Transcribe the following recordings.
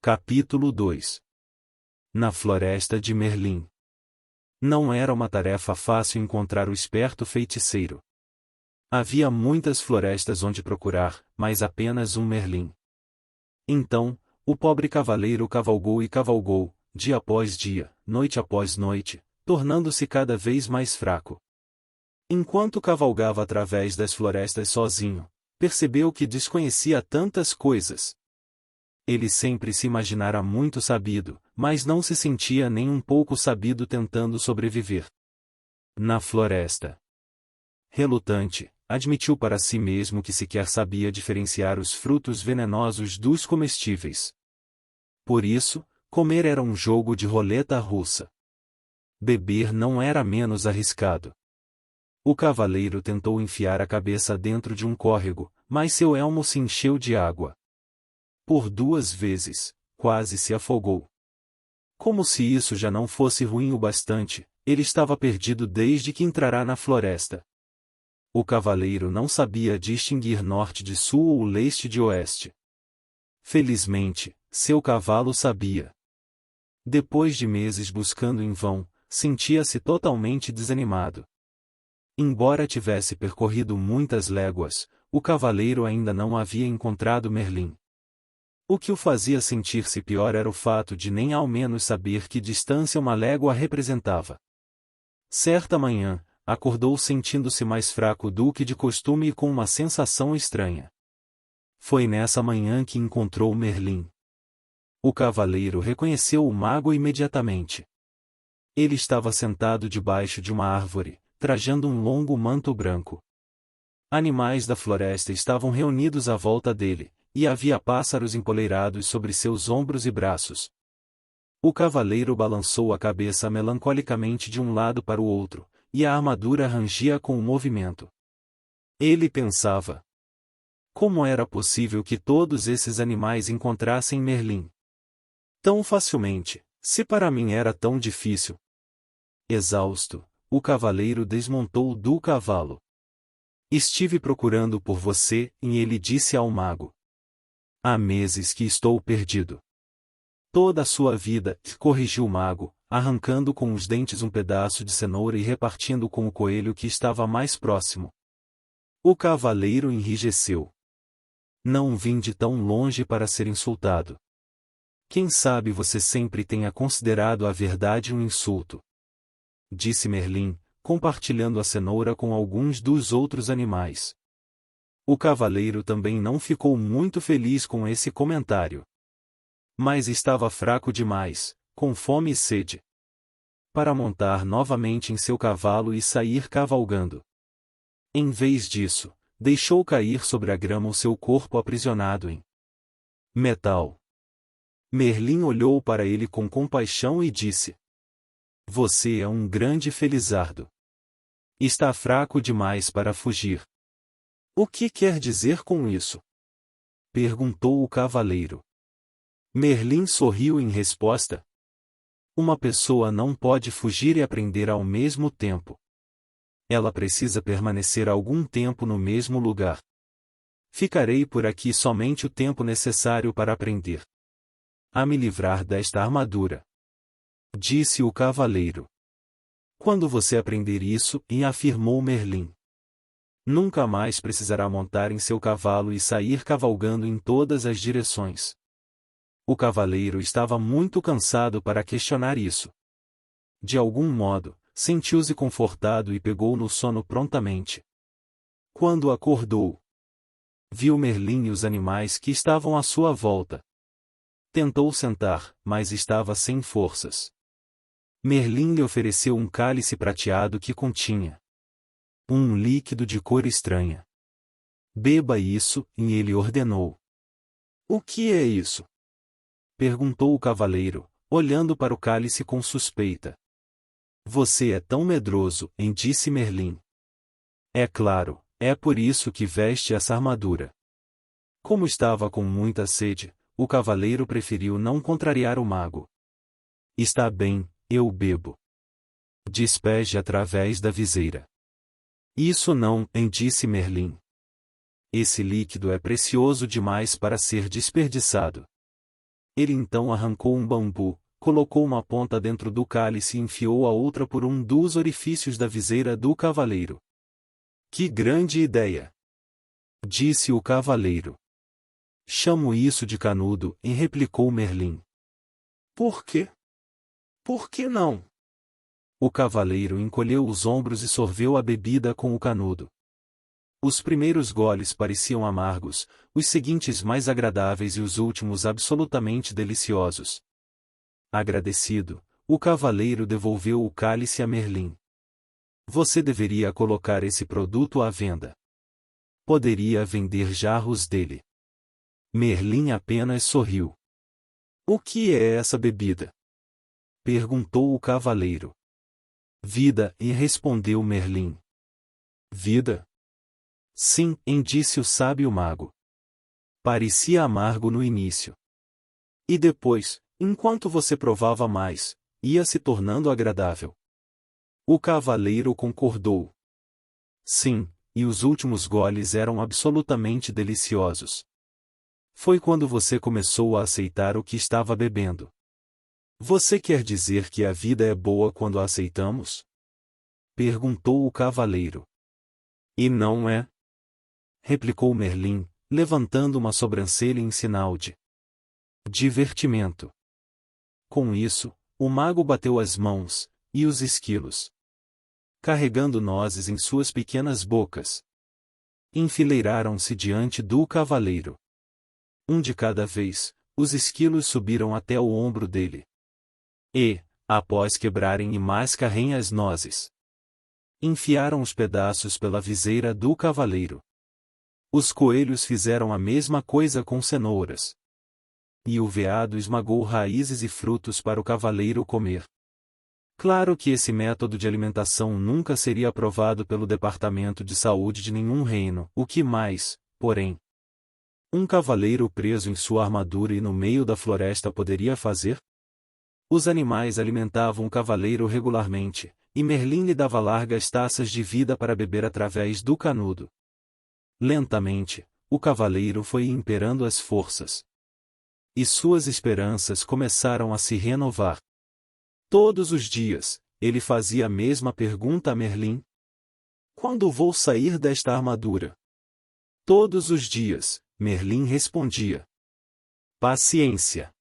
Capítulo 2. Na floresta de Merlin. Não era uma tarefa fácil encontrar o esperto feiticeiro. Havia muitas florestas onde procurar, mas apenas um Merlin. Então, o pobre cavaleiro cavalgou e cavalgou, dia após dia, noite após noite, tornando-se cada vez mais fraco. Enquanto cavalgava através das florestas sozinho, percebeu que desconhecia tantas coisas. Ele sempre se imaginara muito sabido, mas não se sentia nem um pouco sabido tentando sobreviver. Na floresta. Relutante, admitiu para si mesmo que sequer sabia diferenciar os frutos venenosos dos comestíveis. Por isso, comer era um jogo de roleta russa. Beber não era menos arriscado. O cavaleiro tentou enfiar a cabeça dentro de um córrego, mas seu elmo se encheu de água. Por 2 vezes, quase se afogou. Como se isso já não fosse ruim o bastante, ele estava perdido desde que entrara na floresta. O cavaleiro não sabia distinguir norte de sul ou leste de oeste. Felizmente, seu cavalo sabia. Depois de meses buscando em vão, sentia-se totalmente desanimado. Embora tivesse percorrido muitas léguas, o cavaleiro ainda não havia encontrado Merlin. O que o fazia sentir-se pior era o fato de nem ao menos saber que distância uma légua representava. Certa manhã, acordou sentindo-se mais fraco do que de costume e com uma sensação estranha. Foi nessa manhã que encontrou Merlin. O cavaleiro reconheceu o mago imediatamente. Ele estava sentado debaixo de uma árvore, trajando um longo manto branco. Animais da floresta estavam reunidos à volta dele, e havia pássaros empoleirados sobre seus ombros e braços. O cavaleiro balançou a cabeça melancolicamente de um lado para o outro, e a armadura rangia com o movimento. Ele pensava: como era possível que todos esses animais encontrassem Merlin tão facilmente, se para mim era tão difícil? Exausto, o cavaleiro desmontou do cavalo. Estive procurando por você, e ele disse ao mago. Há meses que estou perdido. Toda a sua vida, corrigiu o mago, arrancando com os dentes um pedaço de cenoura e repartindo com o coelho que estava mais próximo. O cavaleiro enrijeceu. Não vim de tão longe para ser insultado. Quem sabe você sempre tenha considerado a verdade um insulto? Disse Merlin, compartilhando a cenoura com alguns dos outros animais. O cavaleiro também não ficou muito feliz com esse comentário. Mas estava fraco demais, com fome e sede, para montar novamente em seu cavalo e sair cavalgando. Em vez disso, deixou cair sobre a grama o seu corpo aprisionado em metal. Merlin olhou para ele com compaixão e disse: você é um grande felizardo. Está fraco demais para fugir. O que quer dizer com isso? Perguntou o cavaleiro. Merlin sorriu em resposta. Uma pessoa não pode fugir e aprender ao mesmo tempo. Ela precisa permanecer algum tempo no mesmo lugar. Ficarei por aqui somente o tempo necessário para aprender a me livrar desta armadura. Disse o cavaleiro. Quando você aprender isso, e afirmou Merlin, nunca mais precisará montar em seu cavalo e sair cavalgando em todas as direções. O cavaleiro estava muito cansado para questionar isso. De algum modo, sentiu-se confortado e pegou no sono prontamente. Quando acordou, viu Merlin e os animais que estavam à sua volta. Tentou sentar, mas estava sem forças. Merlin lhe ofereceu um cálice prateado que continha um líquido de cor estranha. Beba isso, e ele ordenou. O que é isso? Perguntou o cavaleiro, olhando para o cálice com suspeita. Você é tão medroso, disse Merlin. É claro, é por isso que veste essa armadura. Como estava com muita sede, o cavaleiro preferiu não contrariar o mago. Está bem, eu bebo. Despeje através da viseira. Isso não, disse Merlin. Esse líquido é precioso demais para ser desperdiçado. Ele então arrancou um bambu, colocou uma ponta dentro do cálice e enfiou a outra por um dos orifícios da viseira do cavaleiro. Que grande ideia! Disse o cavaleiro. Chamo isso de canudo, e replicou Merlin. Por quê? Por que não? O cavaleiro encolheu os ombros e sorveu a bebida com o canudo. Os primeiros goles pareciam amargos, os seguintes mais agradáveis e os últimos absolutamente deliciosos. Agradecido, o cavaleiro devolveu o cálice a Merlin. Você deveria colocar esse produto à venda. Poderia vender jarros dele. Merlin apenas sorriu. O que é essa bebida? Perguntou o cavaleiro. Vida, e respondeu Merlin. Vida? Sim, disse o sábio mago. Parecia amargo no início. E depois, enquanto você provava mais, ia se tornando agradável. O cavaleiro concordou. Sim, e os últimos goles eram absolutamente deliciosos. Foi quando você começou a aceitar o que estava bebendo. Você quer dizer que a vida é boa quando a aceitamos? Perguntou o cavaleiro. E não é? Replicou Merlin, levantando uma sobrancelha em sinal de divertimento. Com isso, o mago bateu as mãos, e os esquilos, carregando nozes em suas pequenas bocas, enfileiraram-se diante do cavaleiro. Um de cada vez, os esquilos subiram até o ombro dele. E, após quebrarem e mascarem as nozes, enfiaram os pedaços pela viseira do cavaleiro. Os coelhos fizeram a mesma coisa com cenouras. E o veado esmagou raízes e frutos para o cavaleiro comer. Claro que esse método de alimentação nunca seria aprovado pelo Departamento de Saúde de nenhum reino, o que mais, porém, um cavaleiro preso em sua armadura e no meio da floresta poderia fazer? Os animais alimentavam o cavaleiro regularmente, e Merlin lhe dava largas taças de vida para beber através do canudo. Lentamente, o cavaleiro foi imperando as forças. E suas esperanças começaram a se renovar. Todos os dias, ele fazia a mesma pergunta a Merlin. Quando vou sair desta armadura? Todos os dias, Merlin respondia. Paciência.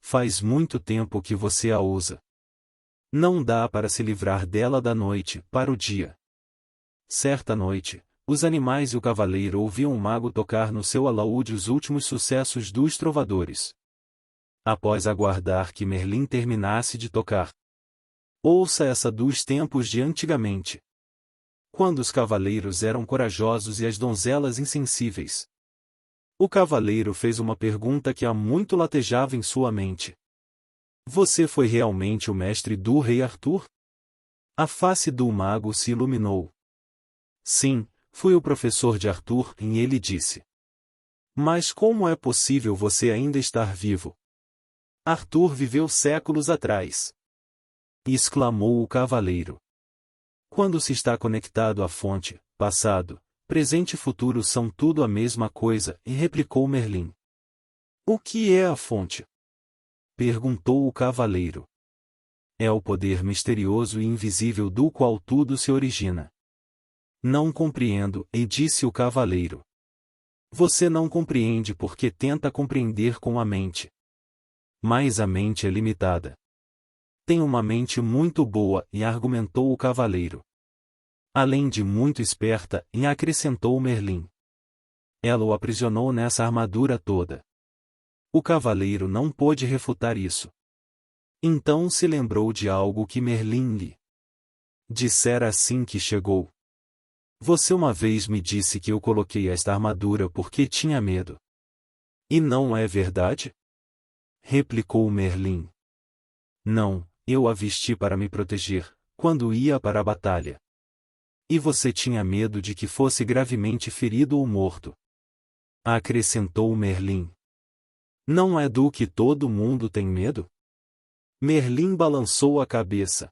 Faz muito tempo que você a usa. Não dá para se livrar dela da noite para o dia. Certa noite, os animais e o cavaleiro ouviam o mago tocar no seu alaúde os últimos sucessos dos trovadores. Após aguardar que Merlin terminasse de tocar. Ouça essa dos tempos de antigamente. Quando os cavaleiros eram corajosos e as donzelas insensíveis. O cavaleiro fez uma pergunta que há muito latejava em sua mente. Você foi realmente o mestre do rei Arthur? A face do mago se iluminou. Sim, fui o professor de Arthur, e ele disse. Mas como é possível você ainda estar vivo? Arthur viveu séculos atrás. Exclamou o cavaleiro. Quando se está conectado à fonte, passado, presente e futuro são tudo a mesma coisa, e replicou Merlin. O que é a fonte? Perguntou o cavaleiro. É o poder misterioso e invisível do qual tudo se origina. Não compreendo, e disse o cavaleiro. Você não compreende porque tenta compreender com a mente. Mas a mente é limitada. Tem uma mente muito boa, e argumentou o cavaleiro. Além de muito esperta, e acrescentou Merlin. Ela o aprisionou nessa armadura toda. O cavaleiro não pôde refutar isso. Então se lembrou de algo que Merlin lhe dissera assim que chegou. Você uma vez me disse que eu coloquei esta armadura porque tinha medo. E não é verdade? Replicou Merlin. Não, eu a vesti para me proteger, quando ia para a batalha. E você tinha medo de que fosse gravemente ferido ou morto. Acrescentou Merlin. Não é do que todo mundo tem medo? Merlin balançou a cabeça.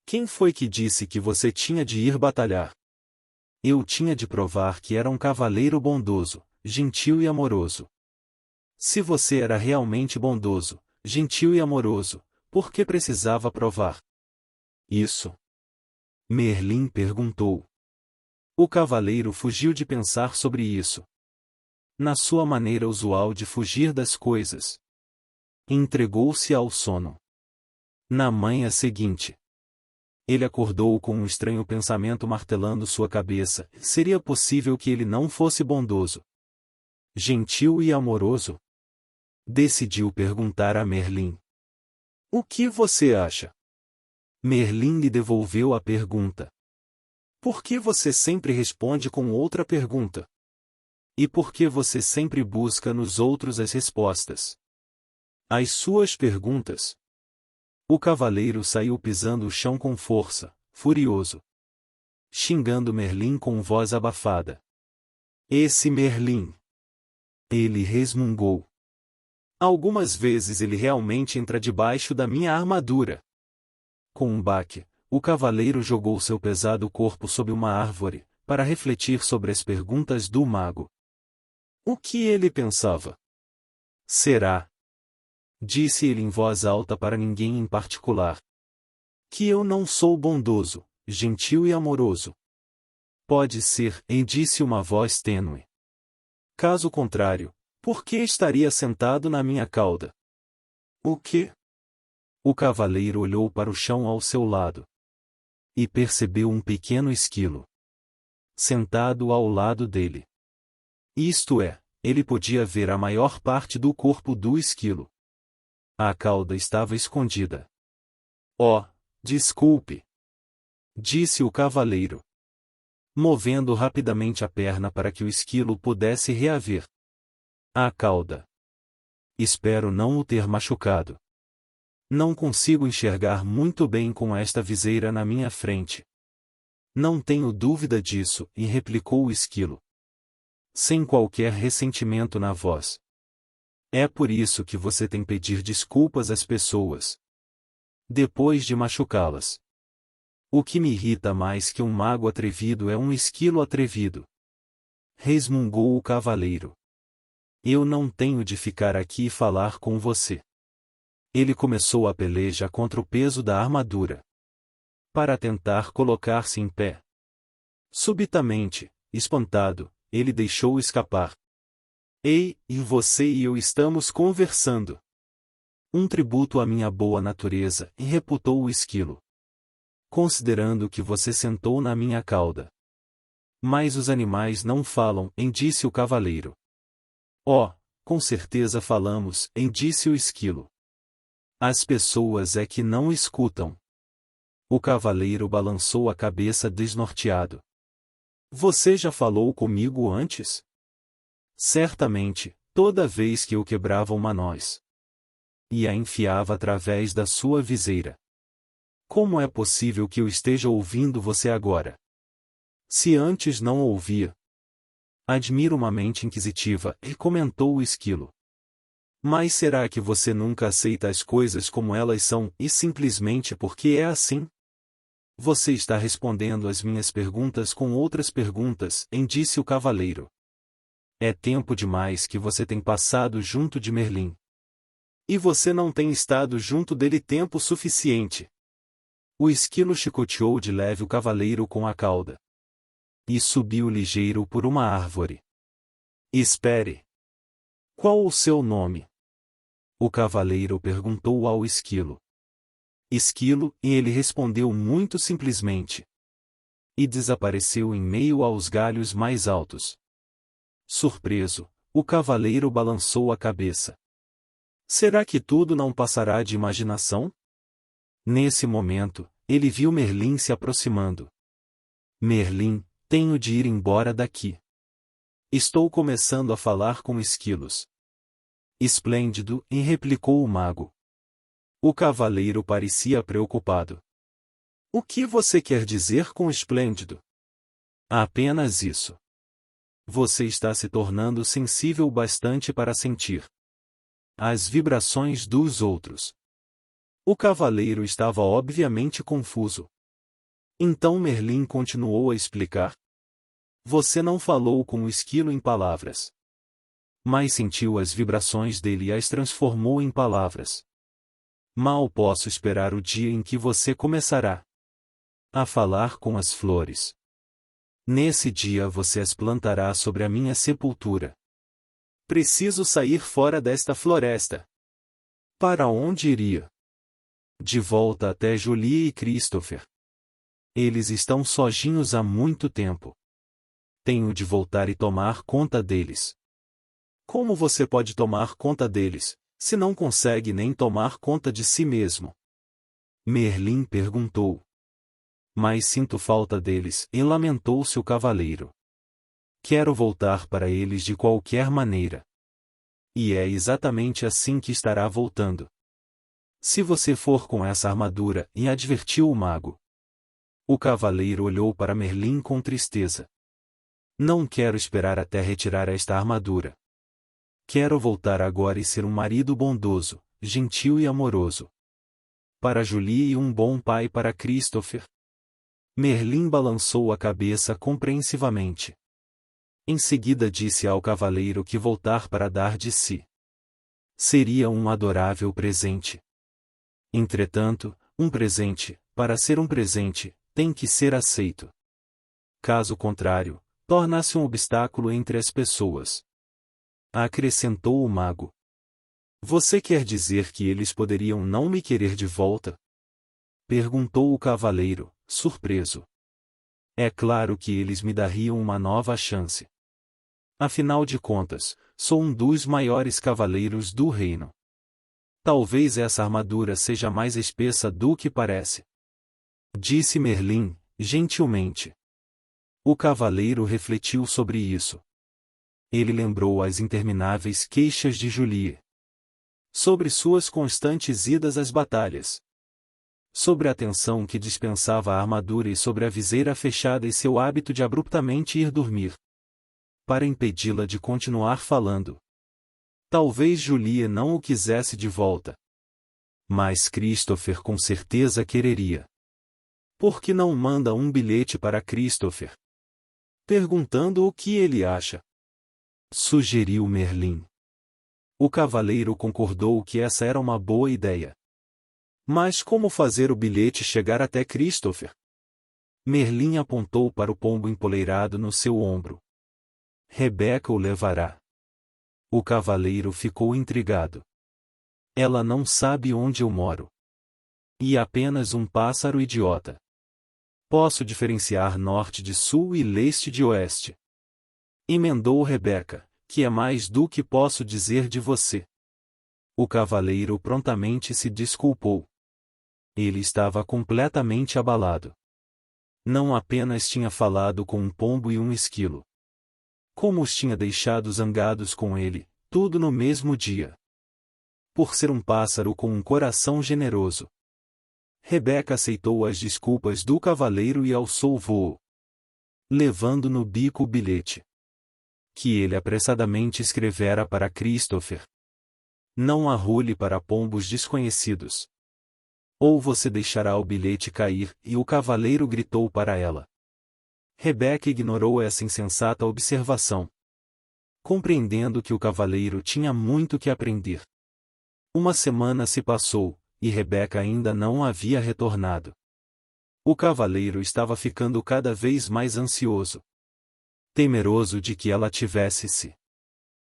Quem foi que disse que você tinha de ir batalhar? Eu tinha de provar que era um cavaleiro bondoso, gentil e amoroso. Se você era realmente bondoso, gentil e amoroso, por que precisava provar isso? Merlin perguntou. O cavaleiro fugiu de pensar sobre isso. Na sua maneira usual de fugir das coisas, entregou-se ao sono. Na manhã seguinte, ele acordou com um estranho pensamento martelando sua cabeça: seria possível que ele não fosse bondoso, gentil e amoroso? Decidiu perguntar a Merlin. O que você acha? Merlin lhe devolveu a pergunta. Por que você sempre responde com outra pergunta? E por que você sempre busca nos outros as respostas às suas perguntas? O cavaleiro saiu pisando o chão com força, furioso, xingando Merlin com voz abafada. Esse Merlin! Ele resmungou. Algumas vezes ele realmente entra debaixo da minha armadura. Com um baque, o cavaleiro jogou seu pesado corpo sob uma árvore, para refletir sobre as perguntas do mago. O que ele pensava? Será? Disse ele em voz alta para ninguém em particular. Que eu não sou bondoso, gentil e amoroso. Pode ser, disse uma voz tênue. Caso contrário, por que estaria sentado na minha cauda? O quê? O cavaleiro olhou para o chão ao seu lado. E percebeu um pequeno esquilo sentado ao lado dele. Isto é, ele podia ver a maior parte do corpo do esquilo. A cauda estava escondida. Oh, desculpe! Disse o cavaleiro, movendo rapidamente a perna para que o esquilo pudesse reaver a cauda. Espero não o ter machucado. Não consigo enxergar muito bem com esta viseira na minha frente. Não tenho dúvida disso, e replicou o esquilo, sem qualquer ressentimento na voz. É por isso que você tem que pedir desculpas às pessoas, depois de machucá-las. O que me irrita mais que um mago atrevido é um esquilo atrevido. Resmungou o cavaleiro. Eu não tenho de ficar aqui e falar com você. Ele começou a peleja contra o peso da armadura, para tentar colocar-se em pé. Subitamente, espantado, ele deixou escapar. Ei, e você e eu estamos conversando. Um tributo à minha boa natureza, e reputou o esquilo. Considerando que você sentou na minha cauda. Mas os animais não falam, disse o cavaleiro. Oh, com certeza falamos, disse o esquilo. As pessoas é que não escutam. O cavaleiro balançou a cabeça desnorteado. Você já falou comigo antes? Certamente, toda vez que eu quebrava uma noz e a enfiava através da sua viseira. Como é possível que eu esteja ouvindo você agora? Se antes não ouvia. Admiro uma mente inquisitiva, e comentou o esquilo. Mas será que você nunca aceita as coisas como elas são, e simplesmente porque é assim? Você está respondendo às minhas perguntas com outras perguntas, disse o cavaleiro. É tempo demais que você tem passado junto de Merlin. E você não tem estado junto dele tempo suficiente. O esquilo chicoteou de leve o cavaleiro com a cauda. E subiu ligeiro por uma árvore. Espere. Qual o seu nome? O cavaleiro perguntou ao esquilo. Esquilo, e ele respondeu muito simplesmente. E desapareceu em meio aos galhos mais altos. Surpreso, o cavaleiro balançou a cabeça. Será que tudo não passará de imaginação? Nesse momento, ele viu Merlin se aproximando. Merlin, tenho de ir embora daqui. Estou começando a falar com esquilos. Esplêndido, replicou o mago. O cavaleiro parecia preocupado. O que você quer dizer com esplêndido? Apenas isso. Você está se tornando sensível bastante para sentir as vibrações dos outros. O cavaleiro estava obviamente confuso. Então Merlin continuou a explicar. Você não falou com o esquilo em palavras. mas sentiu as vibrações dele e as transformou em palavras. Mal posso esperar o dia em que você começará a falar com as flores. Nesse dia você as plantará sobre a minha sepultura. Preciso sair fora desta floresta. Para onde iria? De volta até Julie e Christopher. Eles estão sozinhos há muito tempo. Tenho de voltar e tomar conta deles. Como você pode tomar conta deles, se não consegue nem tomar conta de si mesmo? Merlin perguntou. Mas sinto falta deles, e lamentou-se o cavaleiro. Quero voltar para eles de qualquer maneira. E é exatamente assim que estará voltando. Se você for com essa armadura, e advertiu o mago. O cavaleiro olhou para Merlin com tristeza. Não quero esperar até retirar esta armadura. Quero voltar agora e ser um marido bondoso, gentil e amoroso. Para Julie e um bom pai para Christopher. Merlin balançou a cabeça compreensivamente. Em seguida disse ao cavaleiro que voltar para dar de si. Seria um adorável presente. Entretanto, um presente, para ser um presente, tem que ser aceito. Caso contrário, torna-se um obstáculo entre as pessoas. Acrescentou o mago. Você quer dizer que eles poderiam não me querer de volta? Perguntou o cavaleiro, surpreso. É claro que eles me dariam uma nova chance. Afinal de contas, sou um dos maiores cavaleiros do reino. Talvez essa armadura seja mais espessa do que parece. Disse Merlin, gentilmente. O cavaleiro refletiu sobre isso. Ele lembrou as intermináveis queixas de Julie. Sobre suas constantes idas às batalhas. Sobre a atenção que dispensava a armadura e sobre a viseira fechada e seu hábito de abruptamente ir dormir. Para impedi-la de continuar falando. Talvez Julie não o quisesse de volta. Mas Christopher com certeza quereria. Por que não manda um bilhete para Christopher? Perguntando o que ele acha. Sugeriu Merlin. O cavaleiro concordou que essa era uma boa ideia. Mas como fazer o bilhete chegar até Christopher? Merlin apontou para o pombo empoleirado no seu ombro. Rebeca o levará. O cavaleiro ficou intrigado. Ela não sabe onde eu moro. E apenas um pássaro idiota. Posso diferenciar norte de sul e leste de oeste. Emendou Rebeca, que é mais do que posso dizer de você. O cavaleiro prontamente se desculpou. Ele estava completamente abalado. Não apenas tinha falado com um pombo e um esquilo. Como os tinha deixado zangados com ele, tudo no mesmo dia. Por ser um pássaro com um coração generoso. Rebeca aceitou as desculpas do cavaleiro e alçou voo. Levando no bico o bilhete. Que ele apressadamente escrevera para Christopher. Não arrule para pombos desconhecidos. Ou você deixará o bilhete cair, e o cavaleiro gritou para ela. Rebeca ignorou essa insensata observação. Compreendendo que o cavaleiro tinha muito que aprender. Uma semana se passou, e Rebeca ainda não havia retornado. O cavaleiro estava ficando cada vez mais ansioso. Temeroso de que ela tivesse se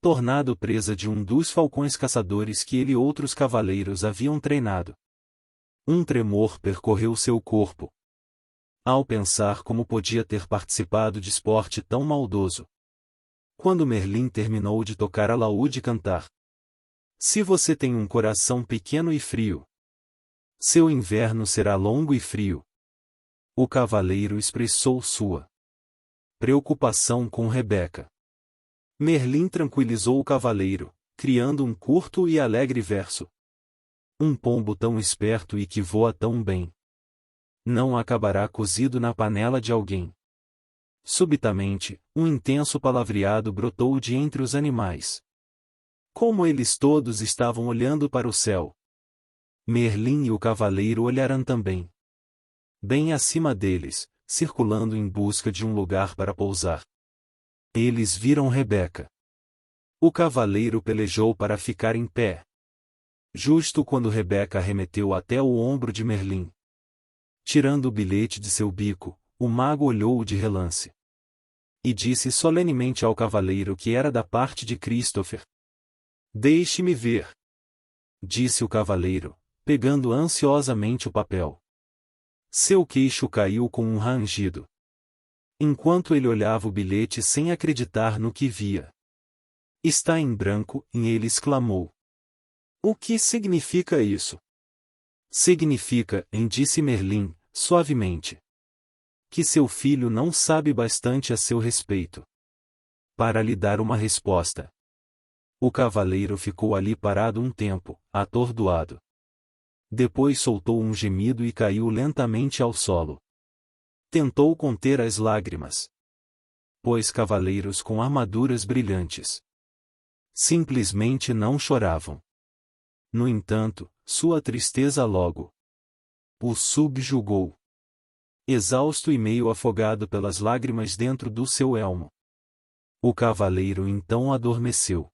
tornado presa de um dos falcões caçadores que ele e outros cavaleiros haviam treinado. Um tremor percorreu seu corpo. Ao pensar como podia ter participado de esporte tão maldoso. Quando Merlin terminou de tocar alaúde e cantar. Se você tem um coração pequeno e frio, seu inverno será longo e frio. O cavaleiro expressou sua preocupação com Rebeca. Merlin tranquilizou o cavaleiro, criando um curto e alegre verso. Um pombo tão esperto e que voa tão bem. Não acabará cozido na panela de alguém. Subitamente, um intenso palavreado brotou de entre os animais. Como eles todos estavam olhando para o céu. Merlin e o cavaleiro olharam também. Bem acima deles, circulando em busca de um lugar para pousar. Eles viram Rebeca. O cavaleiro pelejou para ficar em pé. Justo quando Rebeca arremeteu até o ombro de Merlin. Tirando o bilhete de seu bico, o mago olhou-o de relance. E disse solenemente ao cavaleiro que era da parte de Christopher. Deixe-me ver. Disse o cavaleiro, pegando ansiosamente o papel. Seu queixo caiu com um rangido. Enquanto ele olhava o bilhete sem acreditar no que via. Está em branco, e ele exclamou. O que significa isso? Significa, disse Merlin, suavemente, que seu filho não sabe bastante a seu respeito para lhe dar uma resposta. O cavaleiro ficou ali parado um tempo, atordoado. Depois soltou um gemido e caiu lentamente ao solo. Tentou conter as lágrimas. Pois cavaleiros com armaduras brilhantes simplesmente não choravam. No entanto, sua tristeza logo o subjugou. Exausto e meio afogado pelas lágrimas dentro do seu elmo. O cavaleiro então adormeceu.